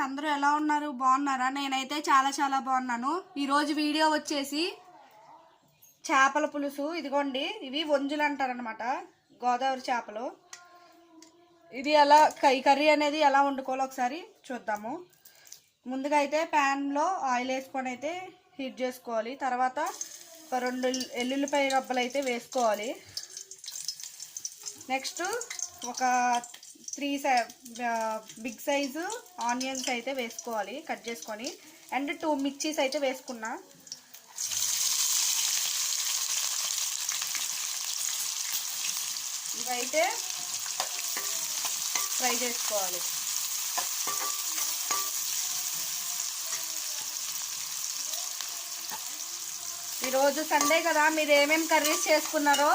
అందరూ ఎలా ఉన్నారు? బాగున్నారా? నేనైతే చాలా బాగున్నాను. ఈరోజు వీడియో వచ్చేసి చేపల పులుసు. ఇదిగోండి, ఇవి వంజులు అంటారనమాట, గోదావరి చేపలు. ఇది ఎలా కర్రీ అనేది ఎలా వండుకోవాలో ఒకసారి చూద్దాము. ముందుగా అయితే ప్యాన్లో ఆయిల్ వేసుకొని అయితే హీట్ చేసుకోవాలి. తర్వాత 2 ఎల్లుల్లిపాయ రబ్బలు అయితే వేసుకోవాలి. నెక్స్ట్ ఒక 3 బిగ్ సైజు ఆనియన్స్ అయితే వేసుకోవాలి కట్ చేసుకొని. అండ్ 2 మిర్చీస్ అయితే వేసుకున్నా. ఇవైతే ఫ్రై చేసుకోవాలి. ఈరోజు సండే కదా, మీరు ఏమేమి కర్రీస్ చేసుకున్నారో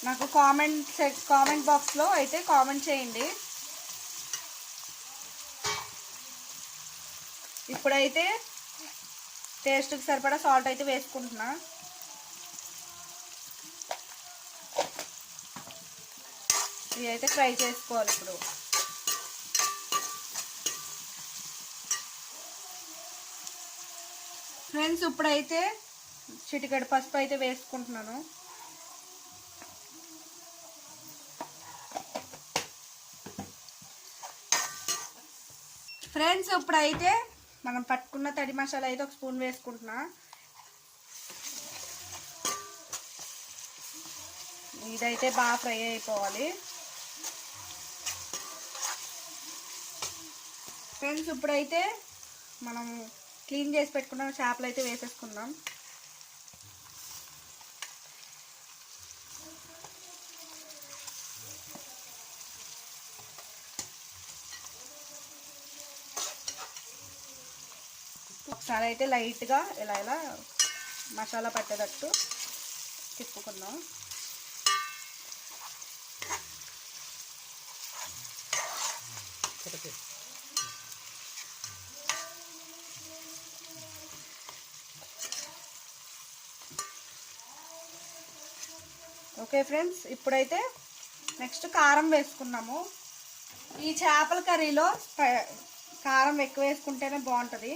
నాకు కామెంట్ బాక్స్లో అయితే కామెంట్ చేయండి. ఇప్పుడైతే టేస్ట్కి సరిపడా సాల్ట్ అయితే వేసుకుంటున్నా. ఇవి అయితే ఫ్రై చేసుకోవాలి ఇప్పుడు. ఫ్రెండ్స్, ఇప్పుడైతే చిటికెడు పసుపు అయితే వేసుకుంటున్నాను. ఫ్రెండ్స్, ఇప్పుడైతే మనం పట్టుకున్న తడి మసాలా అయితే 1 స్పూన్ వేసుకుంటున్నా. ఇదైతే బాగా ఫ్రై అయిపోవాలి. ఫ్రెండ్స్, ఇప్పుడైతే మనం క్లీన్ చేసి పెట్టుకున్న చేపలు అయితే వేసేసుకుందాం. ఒకసారి అయితే లైట్గా ఇలా మసాలా పట్టేటట్టు తిప్పుకుందాం. ఓకే ఫ్రెండ్స్, ఇప్పుడైతే నెక్స్ట్ కారం వేసుకున్నాము. ఈ చేపల కర్రీలో కారం ఎక్కువ వేసుకుంటేనే బాగుంటుంది.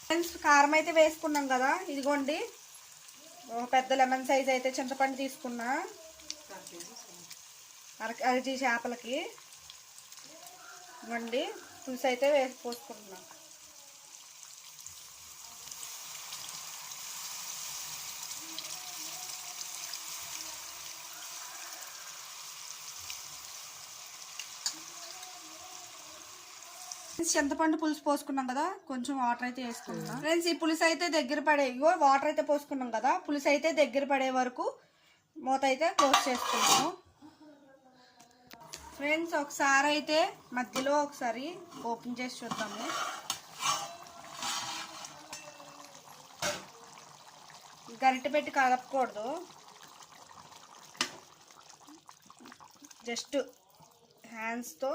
ఫ్రెండ్స్, కారం అయితే వేసుకున్నాం కదా. ఇదిగోండి, ఒక పెద్ద లెమన్ సైజ్ అయితే చింతపండు తీసుకున్నా. అరకేజీ చేపలకి ఇవ్వండి పులుసు అయితే పోసుకుంటున్నా. చింతపండు పులుసు పోసుకున్నాం కదా, కొంచెం వాటర్ అయితే వేసుకుందాం. ఫ్రెండ్స్, ఈ పులుసు అయితే దగ్గర పడే వాటర్ అయితే పోసుకున్నాం కదా, పులుసు అయితే దగ్గర పడే వరకు మూత అయితే క్లోజ్ చేసుకున్నాము. ఫ్రెండ్స్, ఒకసారి అయితే మధ్యలో ఒకసారి ఓపెన్ చేసి చూద్దాము. గరిటె పెట్టి కలపకూడదు, జస్ట్ హ్యాండ్స్తో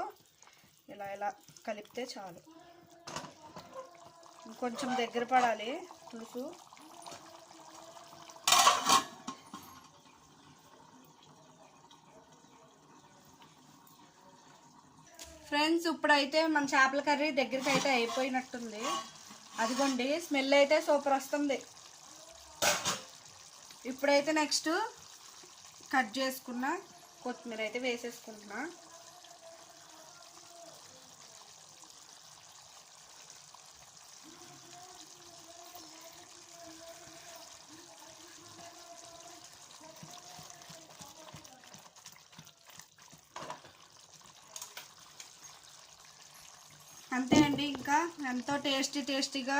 ఇలా కలిపితే చాలు. కొంచెం దగ్గర పడాలి పులుసు. ఫ్రెండ్స్, ఇప్పుడైతే మన చేపల కర్రీ దగ్గరికి అయితే అయిపోయినట్టుంది. అదిగోండి, స్మెల్ అయితే సూపర్ వస్తుంది. ఇప్పుడైతే నెక్స్ట్ కట్ చేసుకున్న కొత్తిమీర అయితే వేసేసుకుంటున్నా. అంతే అండి, ఇంకా ఎంతో టేస్టీగా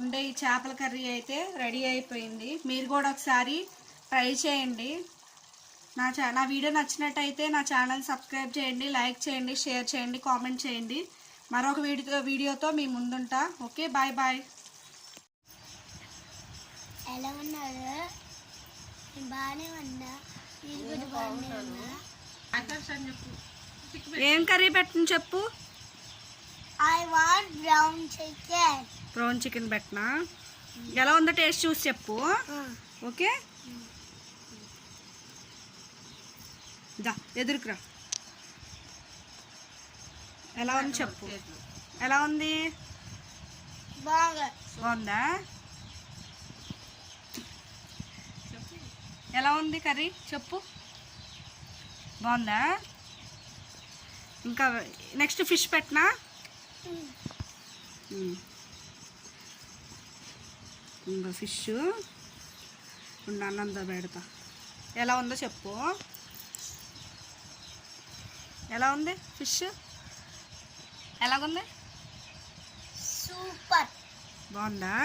ఉండే ఈ చేపల కర్రీ అయితే రెడీ అయిపోయింది. మీరు కూడా ఒకసారి ట్రై చేయండి. నా వీడియో నచ్చినట్టయితే నా ఛానల్ సబ్స్క్రైబ్ చేయండి, లైక్ చేయండి, షేర్ చేయండి, కామెంట్ చేయండి. మరొక వీడియోతో మీ ముందుంటా. Okay, bye bye. ఎలా ఉన్నారు? బాగానే ఉన్నా. మీరు కూడా బాగానే ఉన్నా. చెప్పు. ఏం కర్రీ పెట్టను చెప్పు. I want brown chicken. Brown chicken పెట్టనా? ఎలా ఉందో టేస్ట్ చూసి చెప్పు. ఓకే, దా ఎదురుకురా. ఎలా ఉంది చెప్పు. ఎలా ఉంది? బాగుందా? ఎలా ఉంది కర్రీ చెప్పు. బాగుందా? ఇంకా నెక్స్ట్ ఫిష్ పెట్టనా? ఇంకా ఫిష్ ఉండు, అన్నంతో పెడతా. ఎలా ఉందో చెప్పు. ఎలా ఉంది ఫిష్? ఎలాగుంది? Super. బాగుందా?